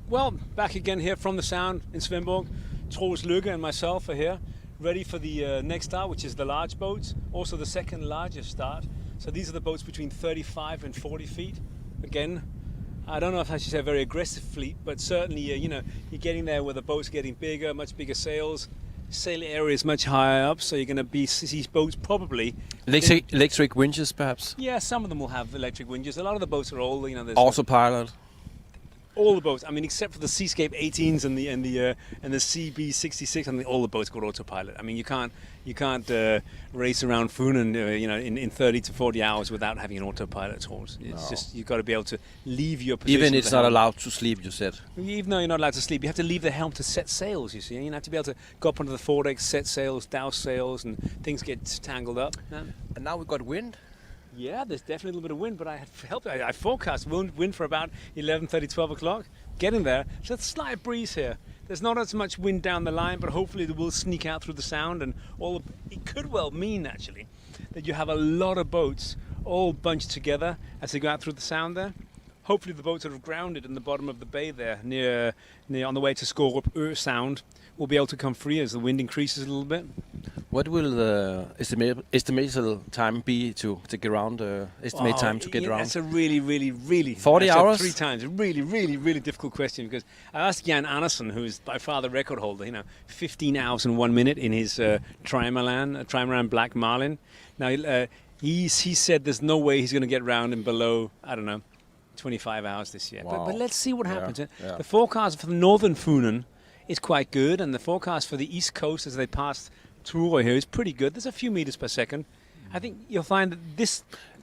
Well, back again here from the Sound in Svendborg. Troels Lykke and myself are here, ready for the next start, which is the large boats, also the second largest start. So these are the boats between 35 and 40 feet. Again, I don't know if I should say a very aggressive fleet, but certainly, you're getting there where the boats are getting bigger, much bigger sails. Sail area is much higher up, so you're going to see boats probably... Electric winches, perhaps? Yeah, some of them will have electric winches. A lot of the boats are old, there's... Autopilot? All the boats, except for the Seascape 18s and the CB 66, all the boats got autopilot. You can't race around Funen, in 30 to 40 hours without having an autopilot at all. It's just you've got to be able to leave your position. Even it's not allowed to sleep, you said. Even though you're not allowed to sleep, you have to leave the helm to set sails. You see, you have to be able to go up onto the foredeck, set sails, douse sails, and things get tangled up. And now we've got wind. Yeah, there's definitely a little bit of wind, but I forecast wind for about 11:30, 12 o'clock. Getting there, there's a slight breeze here. There's not as much wind down the line, but hopefully it will sneak out through the Sound, and it could well mean actually that you have a lot of boats all bunched together as they go out through the Sound there. Hopefully the boats that are grounded in the bottom of the bay there, near on the way to Skorup Sound, will be able to come free as the wind increases a little bit. What will the estimated time be to get around? Time to get around? That's a really 40 hours? 3 times. A really difficult question, because I asked Jan Andersen, who is by far the record holder. 15 hours and 1 minute in his trimaran Black Marlin. Now he said there's no way he's going to get round in below 25 hours this year. Wow. But let's see what happens. Yeah. The forecast for the northern Funen is quite good, and the forecast for the east coast as they pass Truro here is pretty good. There's a few meters per second. I think you'll find that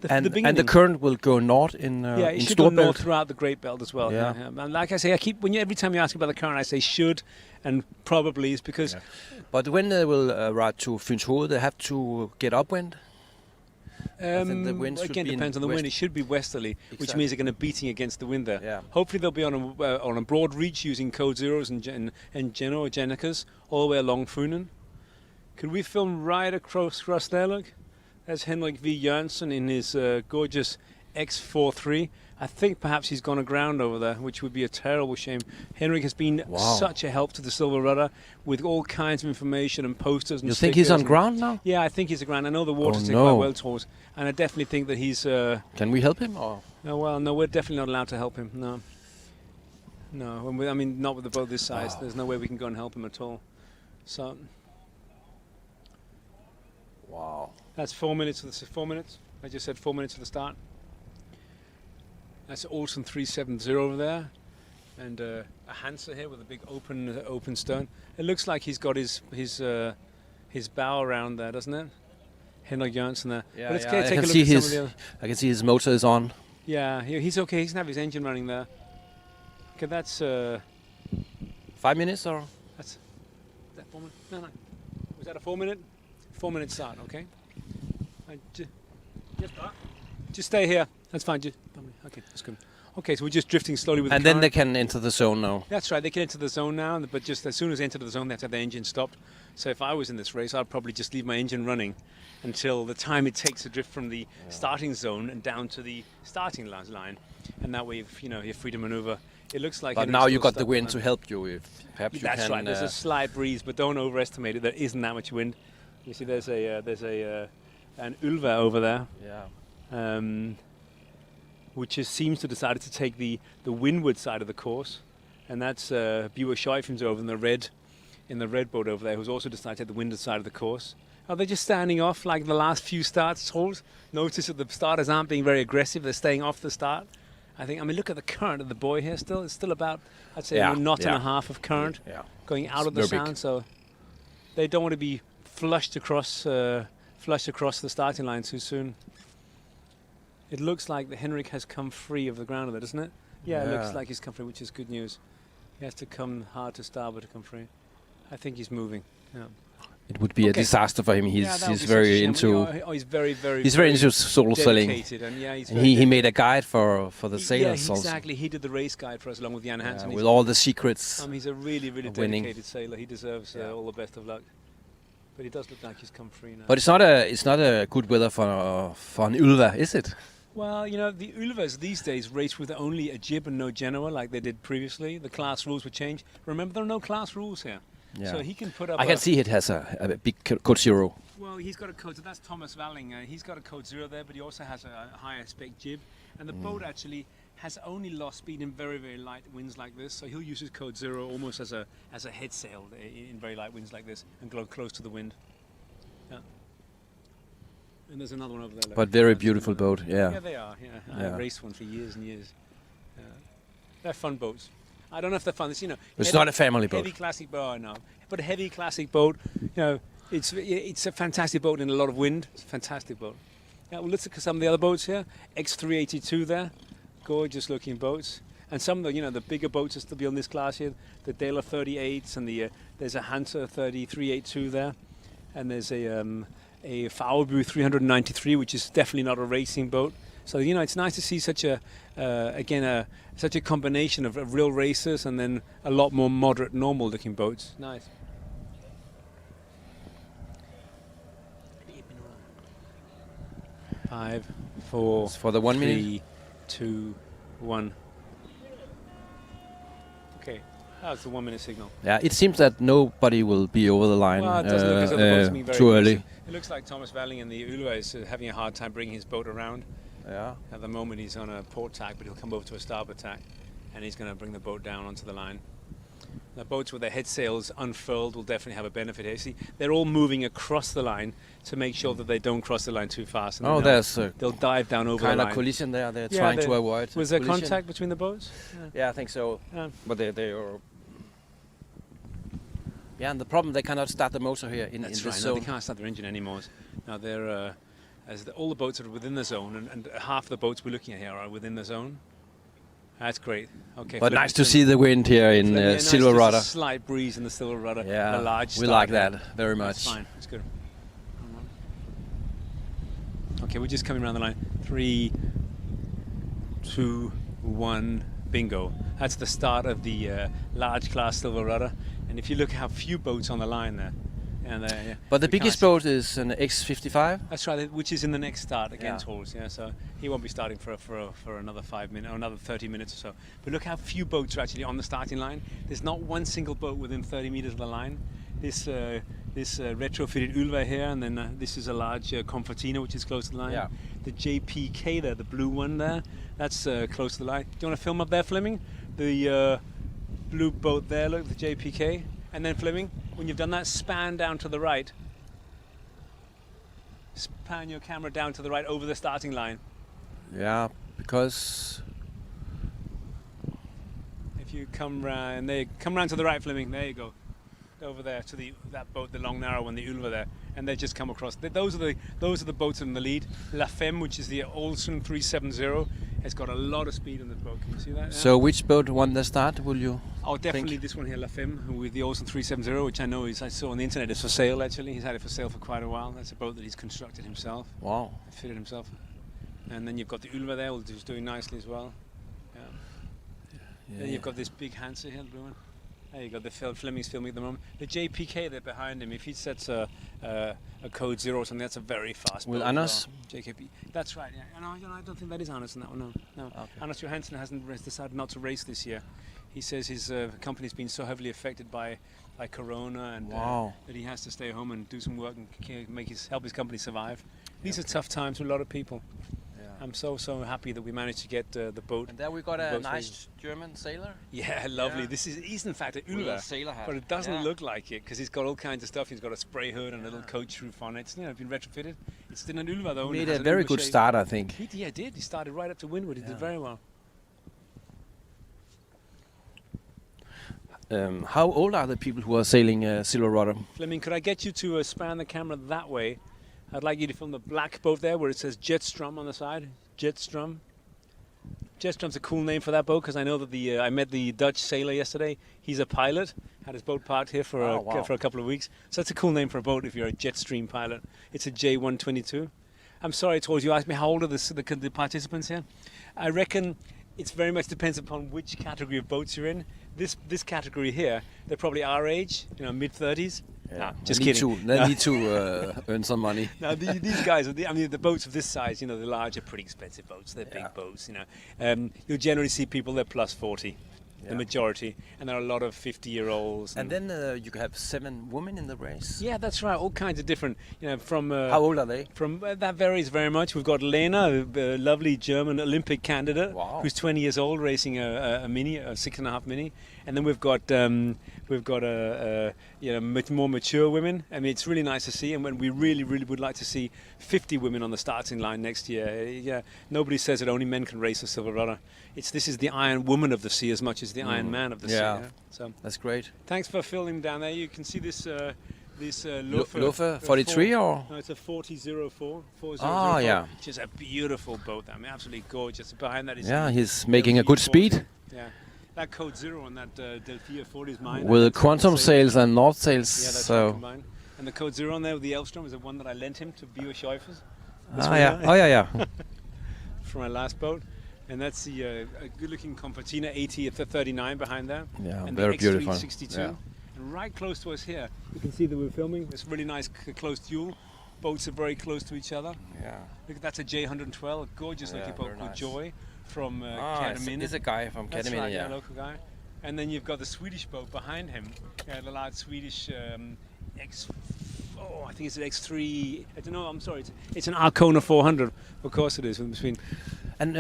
the beginning... And the current will go north in it should Storbelt. go north throughout the Great Belt as well. Yeah. And like I say, every time you ask about the current, I say should and probably is because... Yeah. But when they will ride to Fynshoved, they have to get upwind? The wind again, depends on the wind. It should be westerly, which means they're going to be beating against the wind there. Yeah. Hopefully they'll be on a broad reach using code zeros and Genicas all the way along Funen. Could we film right across there, look? There's Henrik V. Jørgensen in his gorgeous X43. I think perhaps he's gone aground over there, which would be a terrible shame. Henrik has been such a help to the Silverrudder with all kinds of information and posters and You think he's on ground now? Yeah, I think he's on ground. I know the water's quite well towards, and I definitely think that he's... Can we help him? Or? No, we're definitely not allowed to help him, no. No, not with the boat this size. There's no way we can go and help him at all. So... Wow. That's 4 minutes. 4 minutes. I just said 4 minutes to the start. That's Olsen 370 over there, and a Hansa here with a big open stern. It looks like he's got his bow around there, doesn't it? Henrik Jørgensen there. Yeah, but I can see I can see his motor is on. Yeah, he's okay. He's gonna have his engine running there. Okay, that's 5 minutes or? That's that 4 minutes. No. Was that a 4 minute? 4 minute start. Okay. Just stay here. That's fine. Okay, that's good. Okay, so we're just drifting slowly with the current. And then they can enter the zone now. That's right. They can enter the zone now, but just as soon as they enter the zone, they have to have the engine stopped. So if I was in this race, I'd probably just leave my engine running until the time it takes to drift from the starting zone and down to the starting line, and that way, you're free to maneuver. It looks like. But now you got the wind to help you. If perhaps you can. That's right. There's a slight breeze, but don't overestimate it. There isn't that much wind. You see, there's an Ulva over there. Yeah. Which seems to decided to take the windward side of the course, and that's Bjørn Scheufens over in the red boat over there, who's also decided to take the windward side of the course. Are they just standing off like the last few starts? Notice that the starters aren't being very aggressive; they're staying off the start. Look at the current of the buoy here. Still, it's still about, I'd say, a knot and a half of current going out of the Sound. So they don't want to be flushed across the starting line too soon. It looks like the Henrik has come free of the ground there, doesn't it? Yeah, it looks like he's come free, which is good news. He has to come hard to starboard to come free. I think he's moving. Yeah. It would be a disaster for him. He's very into. He's very into solo sailing. And he made a guide for the sailors. Yeah, exactly. He did the race guide for us along with Jan Hansen. With all the secrets. He's a really dedicated sailor. He deserves all the best of luck. But he does look like he's come free now. But it's not a good weather for an Ulva, is it? Well, you know, the Ulvas these days race with only a jib and no genoa like they did previously. The class rules were changed. Remember, there are no class rules here. Yeah. So he can put up I can see it has a big code 0. Well, he's got a code, so that's Thomas Valling. He's got a code 0 there, but he also has a higher spec jib. And the boat actually has only lost speed in very, very light winds like this. So he'll use his code 0 almost as a head sail in very light winds like this and go close to the wind. Yeah. And there's another one over there. But very beautiful boat, yeah. Yeah, they are. Yeah, I've raced one for years and years. They're fun boats. I don't know if they're fun. It's, you know, it's not a family boat. Heavy classic boat, no. But a heavy classic boat, you know, it's a fantastic boat in a lot of wind. It's a fantastic boat. Yeah, well, let's look at some of the other boats here. X382 there, gorgeous looking boats. And some of the, you know, the bigger boats are still be on this class here. The Dale 38s and there's a Hunter 3382 there, and there's a Faurbu 393, which is definitely not a racing boat. So, you know, it's nice to see such a such a combination of real racers and then a lot more moderate, normal-looking boats. Nice. 5, 4, it's for the 1 minute. 3, 2, 1. Okay, that's the 1 minute signal. Yeah, it seems that nobody will be over the line Well, it doesn't look as though the boat's being very too early. aggressive. It looks like Thomas Valling in the Ulva is having a hard time bringing his boat around. Yeah. At the moment he's on a port tack, but he'll come over to a starboard tack and he's going to bring the boat down onto the line. The boats with their head sails unfurled will definitely have a benefit here. See, they're all moving across the line to make sure that they don't cross the line too fast. And they'll dive down over the line. Kind of collision there. They're trying to avoid. Was there collision. contact between the boats? Yeah, I think so. But they are. Yeah, and the problem, they cannot start the motor here in this zone. No, they can't start their engine anymore. Now they're all the boats are within the zone, and half the boats we're looking at here are within the zone. That's great. Okay. But nice to see the wind here in Silverrudder. Nice, slight breeze in the Silverrudder. Yeah, the large. We like that very much. That's fine. That's good. Okay, we're just coming around the line. 3, 2, 1, bingo. That's the start of the large class Silverrudder. And if you look how few boats on the line there. But the biggest boat is an X55. That's right, which is in the next start again, Tools. Yeah, so he won't be starting for another 5 minutes or another 30 minutes or so. But look how few boats are actually on the starting line. There's not one single boat within 30 meters of the line. This retrofitted Ulva here, and then this is a large Confortina, which is close to the line. Yeah. The JPK there, the blue one there, that's close to the line. Do you want to film up there, Fleming? The blue boat there, look, the JPK. And then Fleming, when you've done that, span down to the right. Span your camera down to the right over the starting line. Yeah, because if you come round, come round to the right, Fleming. There you go, over there to that boat, the long narrow one, the Ulva there, and they just come across. Those are the boats in the lead. La Femme, which is the Olsen 370, has got a lot of speed in the boat. Can you see that? Yeah? So which boat won the start? Will you? Oh, definitely think? This one here, La Femme, with the Olsen 370, which I know I saw on the internet is for sale. Actually, he's had it for sale for quite a while. That's a boat that he's constructed himself. Wow. Fitted himself. And then you've got the Ulva there, who's doing nicely as well. Yeah. Then you've got this big Hansa here, the blue one. There you go, the Fleming's filming at the moment. The JPK there behind him, if he sets a code 0 or something, that's a very fast boat. With Anders? JKP. That's right, yeah. And I don't think that is Anders in that one, no. Okay. Anders Johansson hasn't decided not to race this year. He says his company's been so heavily affected by Corona and that he has to stay home and do some work and help his company survive. These are tough times for a lot of people. I'm so happy that we managed to get the boat. And there we got a nice German sailor. Yeah, lovely. Yeah. He's in fact an Ulva, but it doesn't look like it because he's got all kinds of stuff. He's got a spray hood and a little coach roof on it. It's been retrofitted. It's still an Ulva though. He made a very good start, I think. He did. He started right up to windward. He did very well. How old are the people who are sailing Silverrudder? Fleming, could I get you to span the camera that way? I'd like you to film the black boat there where it says Jetstrom on the side. Jetstrom. Jetstrom's a cool name for that boat because I know that I met the Dutch sailor yesterday. He's a pilot. Had his boat parked here for a couple of weeks. So that's a cool name for a boat if you're a Jetstream pilot. It's a J122. I'm sorry, Tors, you asked me how old are the participants here? I reckon it very much depends upon which category of boats you're in. This category here, they're probably our age, mid-30s. Nah, just kidding. They need to earn some money. Now these guys, the boats of this size, the large are pretty expensive boats. They're big boats, You'll generally see people, they're plus 40, the majority, and there are a lot of 50-year-olds. And then you have 7 women in the race. Yeah, that's right. All kinds of different, from... How old are they? That varies very much. We've got Lena, a lovely German Olympic candidate, who's 20 years old, racing a mini, a 6.5 mini. And then we've got more mature women. I mean, it's really nice to see, and when we really, really would like to see 50 women on the starting line next year. Nobody says that only men can race a Silverrudder. This is the Iron Woman of the sea as much as the Iron Man of the sea. Yeah, so that's great. Thanks for filming down there. You can see this Lofer. Lofer 43 or? No, it's a 4004. Oh, yeah. Which is a beautiful boat. I mean, absolutely gorgeous. Behind that is he's making a good speed. Yeah. That Code Zero on that Delphia 40 is mine. With the quantum sails and north sails. Yeah, that's right, combined. And the Code Zero on there with the Elfstrom is the one that I lent him to Bio Scheufers. Yeah. For my last boat. And that's the good-looking Compatina 80 at the 39 behind there. Yeah, and very the beautiful. 62. Yeah. And right close to us here, you can see that we're filming. It's really nice close duel. Boats are very close to each other. Yeah. Look, that's a J112, a gorgeous looking boat called Joy from Keelboats. It's a guy from Keelboats Mini, a local guy. And then you've got the Swedish boat behind him, the large Swedish I think it's an X3. I don't know. I'm sorry. It's an Arcona 400. Of course it is. Between. And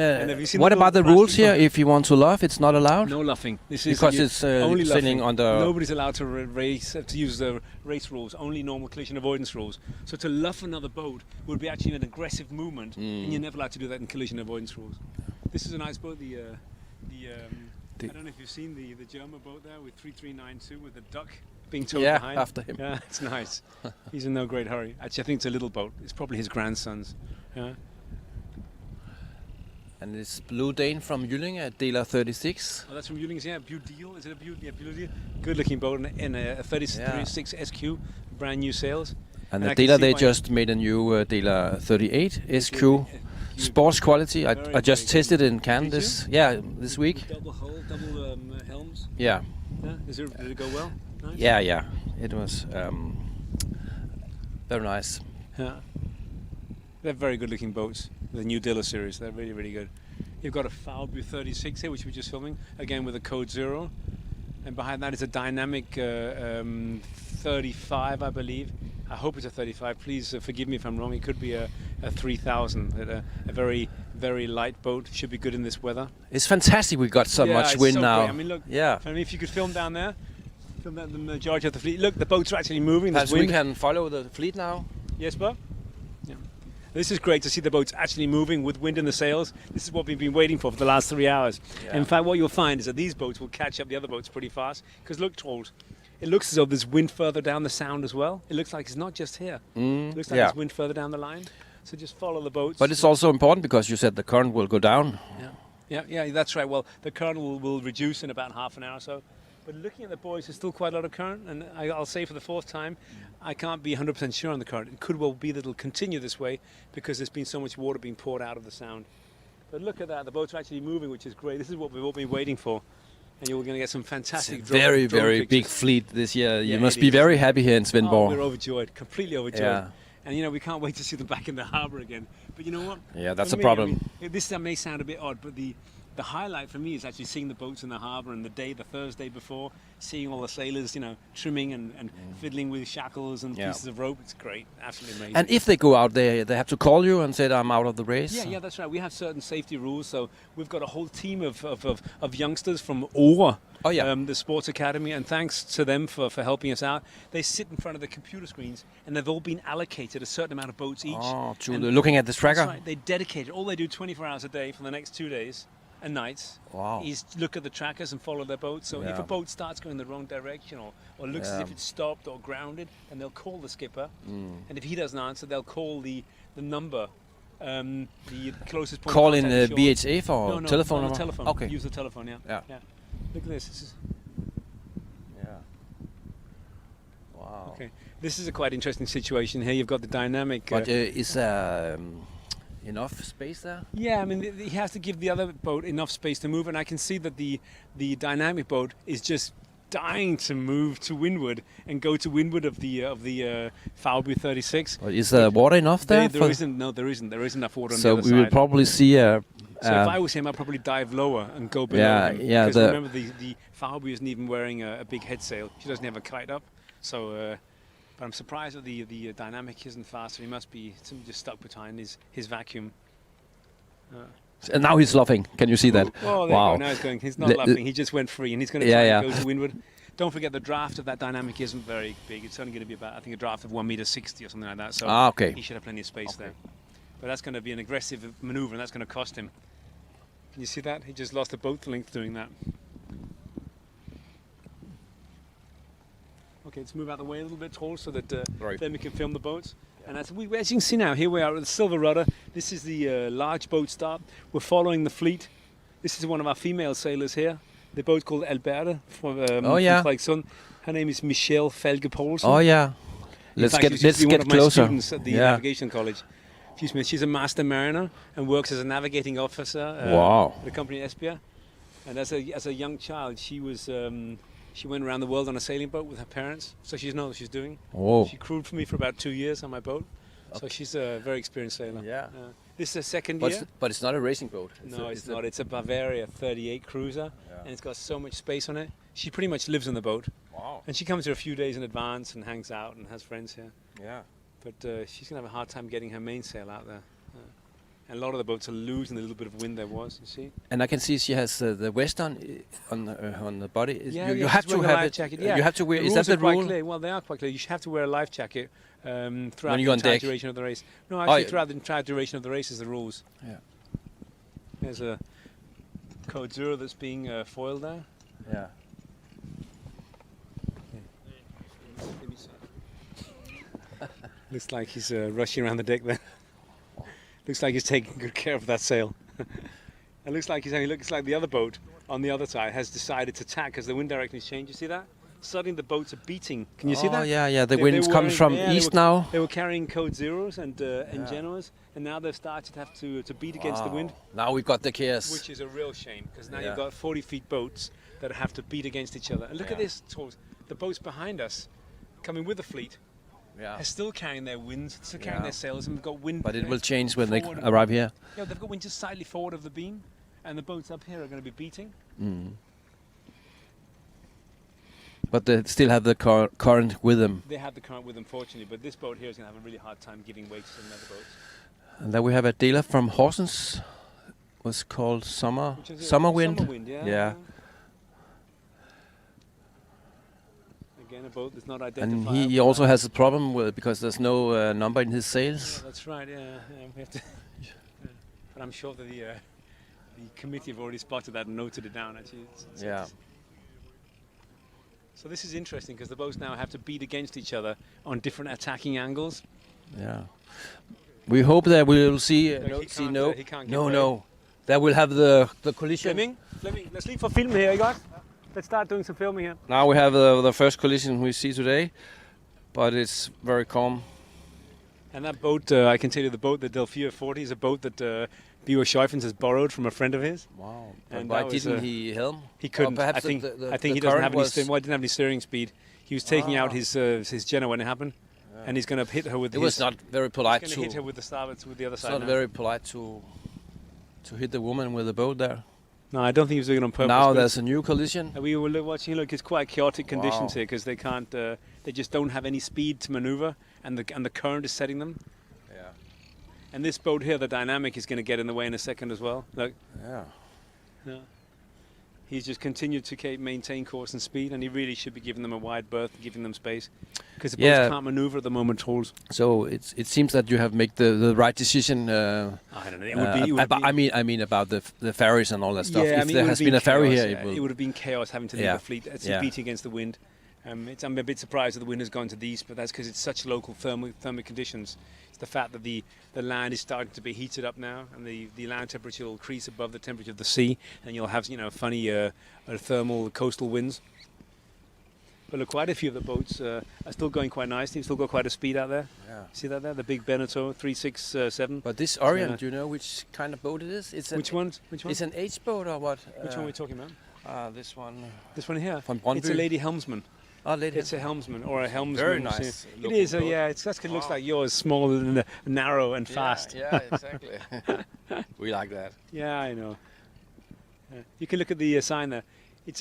what about the rules here? If you want to luff, it's not allowed. No luffing. This is because it's only sailing on the. Nobody's allowed to to use the race rules. Only normal collision avoidance rules. So to luff another boat would be actually an aggressive movement, and you're never allowed to do that in collision avoidance rules. This is a nice boat. I don't know if you've seen the German boat there with 3392 with the duck being towed behind. After him. Yeah, it's nice. He's in no great hurry. Actually, I think it's a little boat. It's probably his grandson's. Yeah. And it's Blue Dane from Jyllinge at Dealer 36. Oh, that's from Jyllinge, yeah. Deal. Is it a Blue Deal? Good looking boat in a 36 SQ, brand new sails. And the Dealer, they just made a new Dealer 38 SQ. Sports quality. I just tested it in Cannes this week. Double hull, double helms. Yeah. Did it go well? Nice? Yeah. It was very nice. Yeah. They're very good looking boats. The new Dilla series. They're really, really good. You've got a Falbu 36 here, which we're just filming, again with a Code Zero. And behind that is a dynamic 35, I believe. I hope it's a 35. Please forgive me if I'm wrong. It could be a 3000. A very, very light boat. Should be good in this weather. It's fantastic. We got so much wind now. Great. I mean, look. Yeah. I mean, if you could film down there, film the majority of the fleet. Look, the boats are actually moving. We can follow the fleet now. Yes, Bob. Yeah. This is great to see the boats actually moving with wind in the sails. This is what we've been waiting for the last 3 hours. Yeah. In fact, what you'll find is that these boats will catch up the other boats pretty fast. Because look, Trold, it looks as though there's wind further down the sound as well. It looks like it's not just here. It looks like there's wind further down the line. So just follow the boats. But it's also important because you said the current will go down. Yeah, that's right. Well, the current will reduce in about half an hour or so. But looking at the buoys, there's still quite a lot of current, and I'll say for the fourth time, I can't be 100% sure on the current. It could well be that it'll continue this way because there's been so much water being poured out of the sound. But look at that, the boats are actually moving, which is great. This is what we've all been waiting for. And you're going to get some fantastic drone very pictures. Big fleet this year. You must be very happy here in Svendborg. We're overjoyed, completely overjoyed. Yeah. And we can't wait to see them back in the harbour again. But you know what? Yeah, that's a problem. This may sound a bit odd, but the highlight for me is actually seeing the boats in the harbour and the Thursday before, seeing all the sailors, trimming and fiddling with shackles and pieces of rope. It's great, absolutely amazing. And if they go out there, they have to call you and say, I'm out of the race? Yeah, that's right. We have certain safety rules. So we've got a whole team of youngsters from Aura, the sports academy, and thanks to them for helping us out. They sit in front of the computer screens and they've all been allocated a certain amount of boats each. Looking at this tracker? That's right. They dedicated. All they do 24 hours a day for the next 2 days and nights is look at the trackers and follow their boat. So if a boat starts going the wrong direction or looks as if it's stopped or grounded, then they'll call the skipper. And if he doesn't answer, they'll call the number, the closest point. Call in VHF or telephone number? Telephone. Okay. Use the telephone, yeah. Look at this. Wow. Okay. This is a quite interesting situation here. You've got the dynamic... But is enough space there? Yeah, I mean, he has to give the other boat enough space to move, and I can see that the dynamic boat is just dying to move to windward and go to windward of the Fauby 36. Well, is there water enough there? There isn't. No, there isn't. There isn't enough water on the So other we side. will probably see a. So if I was him, I'd probably dive lower and go below Yeah, him. yeah, Because the- remember, the Fauby isn't even wearing a big head sail. She doesn't have a kite up. So, but I'm surprised that the dynamic isn't faster. He must be just stuck behind his vacuum. And now he's luffing. Can you see that? Oh, there Wow. you go. Now he's going. He's not Le- luffing. He just went free, and he's going to Yeah, try yeah. and go to windward. Don't forget the draft of that dynamic isn't very big. It's only going to be about, I think, a draft of 1.60 m or something like that. So Okay. he should have plenty of space there. But that's going to be an aggressive maneuver, and that's going to cost him. Can you see that? He just lost a boat length doing that. Okay, let's move out the way a little bit, Troll, so that Right. then we can film the boats. And as you can see now, here we are at the Silverrudder. This is the large boat start. We're following the fleet. This is one of our female sailors here. The boat's called Alberta from Frederikssund. Her name is Michelle Falke Poulsen. Oh yeah. In Let's fact, get she used to be one of my closer. students at the navigation college. She's a master mariner and works as a navigating officer Wow. for the company Esbjerg. And as a young child, she went around the world on a sailing boat with her parents, so she knows what she's doing. Oh. She crewed for me for about 2 years on my boat, so she's a very experienced sailor. Yeah. This is her second But year. it's not a racing boat. No, it's not. It's a Bavaria 38 cruiser, and it's got so much space on it. She pretty much lives on the boat, Wow. and she comes here a few days in advance and hangs out and has friends here. Yeah. But she's going to have a hard time getting her mainsail out there. And a lot of the boats are losing the little bit of wind there was, you see. And I can see she has the western on the body. You she's have to wearing a have life it. jacket. Yeah. You have to wear. The Is rules that are the quite rule? clear. Well, they are quite clear. You should have to wear a life jacket throughout When the you're on entire deck? duration of the race. No, Oh, actually, yeah. throughout the entire duration of the race is the rules. Yeah. There's a code 0 that's being foiled there. Yeah. Looks like he's rushing around the deck there. Looks like he's taking good care of that sail. It looks like the other boat on the other side has decided to tack because the wind direction has changed. You see that? Suddenly the boats are beating. Can you see that? Oh yeah, yeah. The They wind were comes from wearing- yeah, east now. They were carrying code 0s and Genoas, and now they've started to have to beat against the wind, Now we've got the chaos. which is a real shame because now Yeah. you've got 40 feet boats that have to beat against each other. And look at Yeah. this, Tors. The boats behind us, coming with the fleet, Yeah. are still carrying their winds, still carrying Yeah. their sails, and we've got wind. But it will change when they forward. arrive here. Yeah, they've got wind just slightly forward of the beam, and the boats up here are going to be beating. But they still have the current with them. They have the current with them, fortunately, but this boat here is going to have a really hard time giving way to some other boats. And then we have a dealer from Horsens. Was called Which is a Summer Wind. Summer wind, yeah. Yeah. Again, a boat that's not And identified. he also has a problem with because there's no number in his sails. That's right. Yeah, we have to. But I'm sure that the committee have already spotted that and noted it down. Actually. Yeah. So this is interesting because the boats now have to beat against each other on different attacking angles. Yeah. We hope that we will see. He can't get away. No. That will have the collision. Fleming, let's leave for film here, you guys. Let's start doing some filming here. Now we have the first collision we see today, but it's very calm. And that boat, I can tell you, the boat, the Delphia 40, is a boat that Biwa Scheufens has borrowed from a friend of his. Wow. And And why that was, didn't he helm? He couldn't. perhaps I think the he doesn't have any current steering. Well, he didn't have any steering speed. He was taking out Ah. his Genoa when it happened, and he's going to hit her with It was not very He's polite going to. to hit her with the starboard, with the other It's side. not now. very polite to hit the woman with the boat there. No, I don't think he was doing it on purpose. Now but there's a new collision. we were watching. Look, it's quite chaotic conditions Wow. here because they can't. They just don't have any speed to maneuver, and the current is setting them. Yeah. And this boat here, the dynamic is going to get in the way in a second as well. Look, Yeah. he's just continued to maintain course and speed, and he really should be giving them a wide berth, giving them space, because the boats can't maneuver at the moment. Holes. So it seems that you have made the right decision. I don't know. It would be. I mean about the ferries and all that stuff. Yeah, If there has been a ferry here, it would have been chaos having to leave the fleet. It's beating against the wind. I'm a bit surprised that the wind has gone to the east, but that's because it's such local thermal conditions. It's the fact that the land is starting to be heated up now, and the land temperature will increase above the temperature of the sea, and you'll have funny thermal coastal winds. But look, quite a few of the boats are still going quite nicely. We've still got quite a speed out there. Yeah. See that there? The big Beneteau 367. But this Orient, do you know which kind of boat it is? It's Which one? It's an H boat or what? Which one are we talking about? This one. This one here. From Brøndby. It's a lady helmsman. Oh, lady. It's a helmsman or a helmsman. Very nice. It is. Yeah. It looks like yours, small and narrow and fast. Yeah, exactly. We like that. Yeah, I know. You can look at the sign there.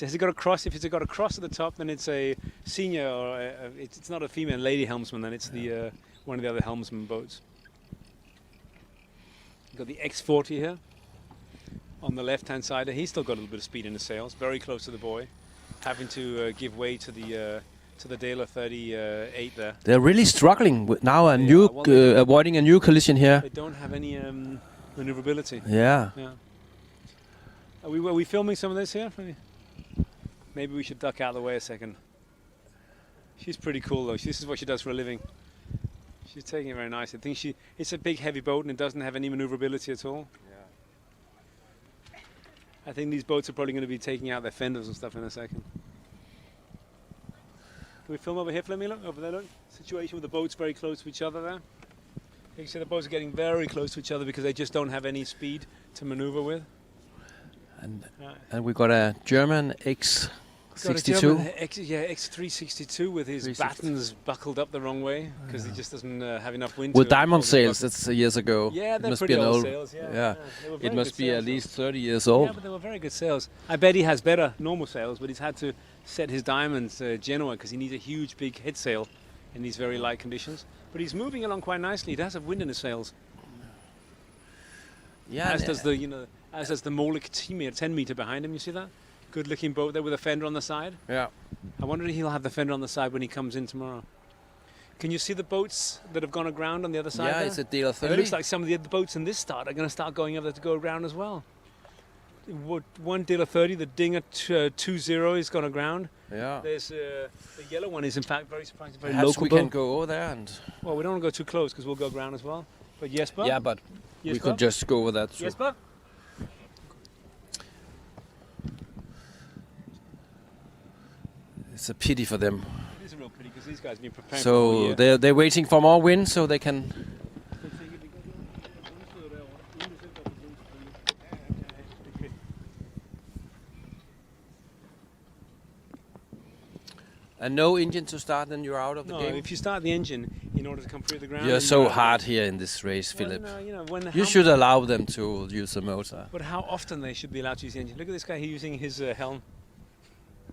Has it got a cross? If it's got a cross at the top, then it's a senior, or it's not a female lady helmsman. Then it's the one of the other helmsman boats. You've got the X40 here on the left-hand side. He's still got a little bit of speed in the sails. Very close to the buoy, having to give way to the Daler 38 there. They're really struggling with now avoiding a new collision here. They don't have any maneuverability. Yeah. Yeah. Are we filming some of this here? Maybe we should duck out of the way a second. She's pretty cool though. This is what she does for a living. She's taking it very nice. I think it's a big heavy boat and it doesn't have any maneuverability at all. Yeah. I think these boats are probably going to be taking out their fenders and stuff in a second. Can we film over here, Fleming? Look, over there, look. Situation with the boats very close to each other there. You can see the boats are getting very close to each other because they just don't have any speed to maneuver with. And we got a German X62. X362 with his battens buckled up the wrong way because he just doesn't have enough wind. With diamond sails, that's years ago. Yeah, they're pretty old sails. Yeah. It must be at least 30 years old. Yeah, but they were very good sails. I bet he has better normal sails, but he's had to set his diamonds Genoa because he needs a huge, big head sail in these very light conditions. But he's moving along quite nicely. He does have wind in his sails. Yeah, as does the Molik 10 meter behind him. You see that? Good looking boat there with a fender on the side. Yeah. I wonder if he'll have the fender on the side when he comes in tomorrow. Can you see the boats that have gone aground on the other side? Yeah, there? it's a Daler 30. It looks like some of the other boats in this start are going to start going over there to go around as well. One Daler 30, the Dinger 20 is gone aground. Yeah. There's the yellow one is in fact very surprising, very Perhaps local we boat. can go over there and. Well, we don't want to go too close because we'll go aground as well. But Jesper? Yeah, but we could just go over that. Jesper? It's a pity for them. It is a real pity because these guys have been preparing for So they're waiting for more wind so they can. And no engine to start, then you're out of the game. No, if you start the engine in order to come through the ground. You're so hard here in this race, Philip. No, you should allow them to use the motor. But how often they should be allowed to use the engine? Look at this guy using his helm.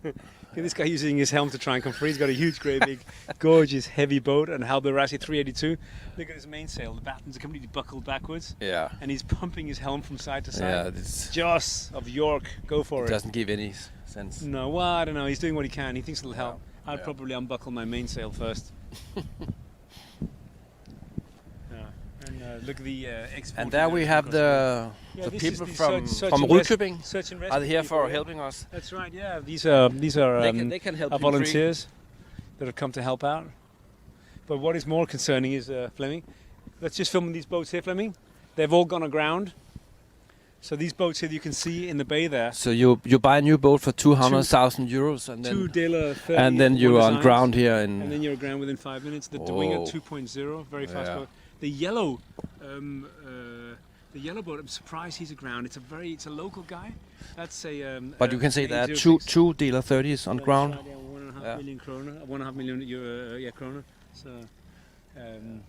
Look at this guy using his helm to try and come free. He's got a huge, great, big, gorgeous, heavy boat and Halberassi 382. Look at his mainsail. The battens are completely buckled backwards. Yeah. And he's pumping his helm from side to side. Yeah, this Joss of York, go for it. Doesn't give any sense. No, well, I don't know. He's doing what he can. He thinks it'll help. I'd probably unbuckle my mainsail first. Look at the X40. And there we have the people from Rudkøbing. Are they here for helping us? That's right. Yeah, these are they can help volunteers that have come to help out. But what is more concerning is Fleming. Let's just film these boats here, Fleming. They've all gone aground. So these boats here you can see in the bay there. So you buy a new boat for 200,000 euros and then 2 Daler 30 and then you're on ground here and then you're aground within 5 minutes. The Dwinger 2.0, very fast boat. The yellow boat, I'm surprised he's aground. It's a local guy. That's a but you can say that two Daler 30s on ground. Right, 1.5 million kroner, 1.5 million euro, kroner. So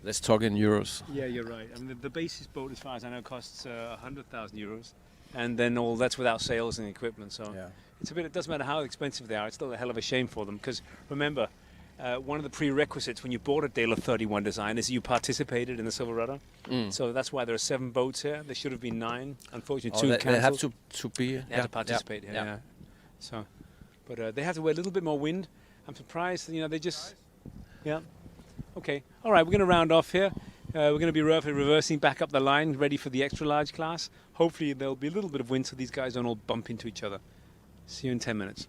let's talk in euros. Yeah, you're right. I mean, the basis boat, as far as I know, costs 100,000 euros, and then all that's without sails and equipment. So it's a bit. It doesn't matter how expensive they are. It's still a hell of a shame for them because remember, one of the prerequisites when you bought a Daler 31 design is you participated in the Silverrudder. So that's why there are 7 boats here. There should have been 9. Unfortunately, 2 cancelled. They have to be. They have to participate. Yeah. So, but they have to wear a little bit more wind. I'm surprised. They just. Yeah. Okay. All right. We're going to round off here. We're going to be reversing back up the line, ready for the extra large class. Hopefully, there'll be a little bit of wind so these guys don't all bump into each other. See you in 10 minutes.